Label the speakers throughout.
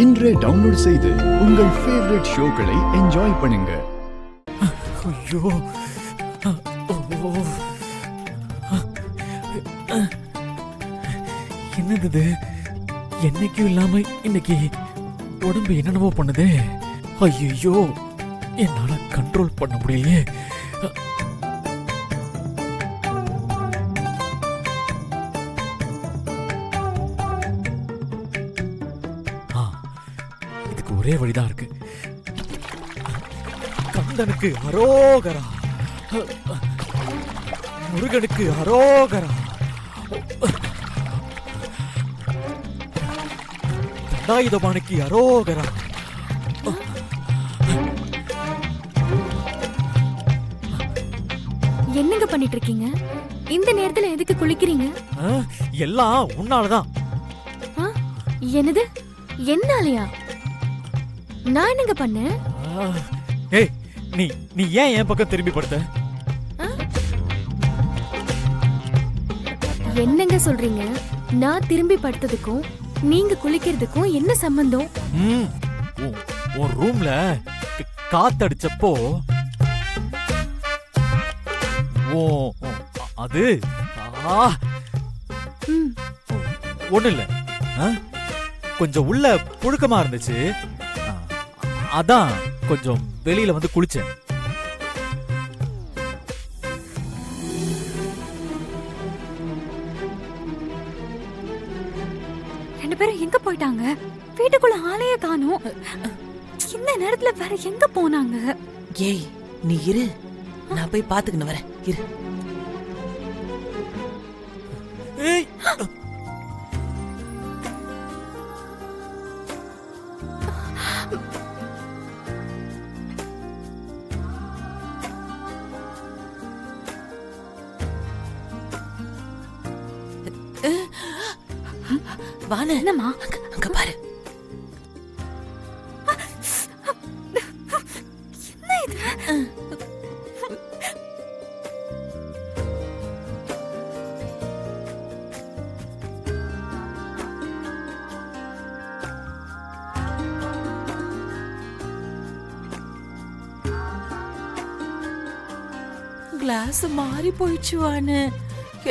Speaker 1: இன்றே டவுன்லோட் செய்து உங்கள் ஃபேவரட் ஷோக்களை என்ஜாய் பண்ணுங்க.
Speaker 2: ஐயோ, என்னது என்னைக்கும் இல்லாம இன்னைக்கு உடம்பு என்னென்னவோ பண்ணுதே. ஐயோ, என்னால கண்ட்ரோல் பண்ண முடியலையே. இதுக்கு ஒரே வழிதான் இருக்கு. கந்தனுக்கு அரோகரா, முருகனுக்கு அரோகரா, தண்டாயுதபாணிக்கு அரோகரா.
Speaker 3: என்னங்க பண்ணிட்டு இருக்கீங்க? இந்த நேரத்துல எதுக்கு குளிக்கிறீங்க?
Speaker 2: எல்லாம் உன்னாலதான்.
Speaker 3: என்னது என்னாலயா? நான் என்னங்க பண்ணேன்?
Speaker 2: ஏய், நீ ஏன் என் பக்கம் திரும்பி படுத்த?
Speaker 3: என்னங்க சொல்றீங்க? நான் திரும்பி படுத்ததுக்கும் நீங்க குளிக்கிறதுக்கும் என்ன சம்பந்தம்?
Speaker 2: உன் ரூம்ல காத்தடிச்சப்போ அது ஒண்ணு இல்ல, கொஞ்சம் உள்ள புழுக்கமா இருந்துச்சு. அதான் கொஞ்சம் வெளியில வந்து குளிச்சேன்.
Speaker 3: ரெண்டு பேரும் எங்க போயிட்டாங்க? வீட்டுக்குள்ள ஆளையே காணோம். இந்த நேரத்துல வேற எங்க போனாங்க?
Speaker 4: ஏய், நீ இரு, நான் போய் பாத்துக்கிட்டு வரேன். இரு.
Speaker 2: ஏய்,
Speaker 4: வான,
Speaker 3: என்னம்மா?
Speaker 4: அங்க பாரு.
Speaker 3: என்ன இது?
Speaker 4: கிளாஸ் மாறி போயிடுச்சு வானு.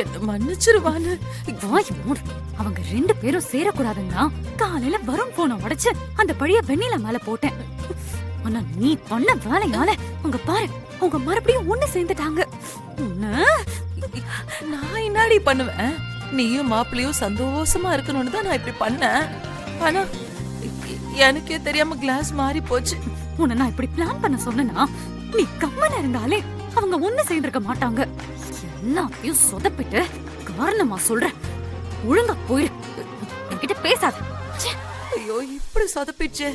Speaker 4: என்ன மன்னிச்சிருவானு.
Speaker 3: அவங்க ரெண்டு பேரும் சேரக்கூடாதுன்னா காலையில வரும் போன உடைச்சு அந்த பழைய வெண்ணில மேல போட்டேன். ஆனா நீ பண்ண வேலையால உங்க பாரு, அவங்க மறுபடியும் ஒண்ணு சேர்ந்துட்டாங்க.
Speaker 4: நான் என்னடி பண்ணுவேன்? நீயும் மாப்பிள்ளையும் சந்தோஷமா இருக்கணும்னு தான் நான் இப்படி பண்ணேன். ஆனா எனக்கே தெரியாம கிளாஸ் மாறி போச்சு.
Speaker 3: உன்னை நான் இப்படி பிளான் பண்ண சொன்னா நீ கம்மன இருந்தாலே அவங்க ஒண்ணு சேர்ந்திருக்க மாட்டாங்க. எல்லாத்தையும் சொதப்பிட்டு காரணமா சொல்றேன். ஒழுங்கா போயிரு, என்கிட்ட பேசாத.
Speaker 4: ஐயோ, இப்படி சொதப்பிச்சே.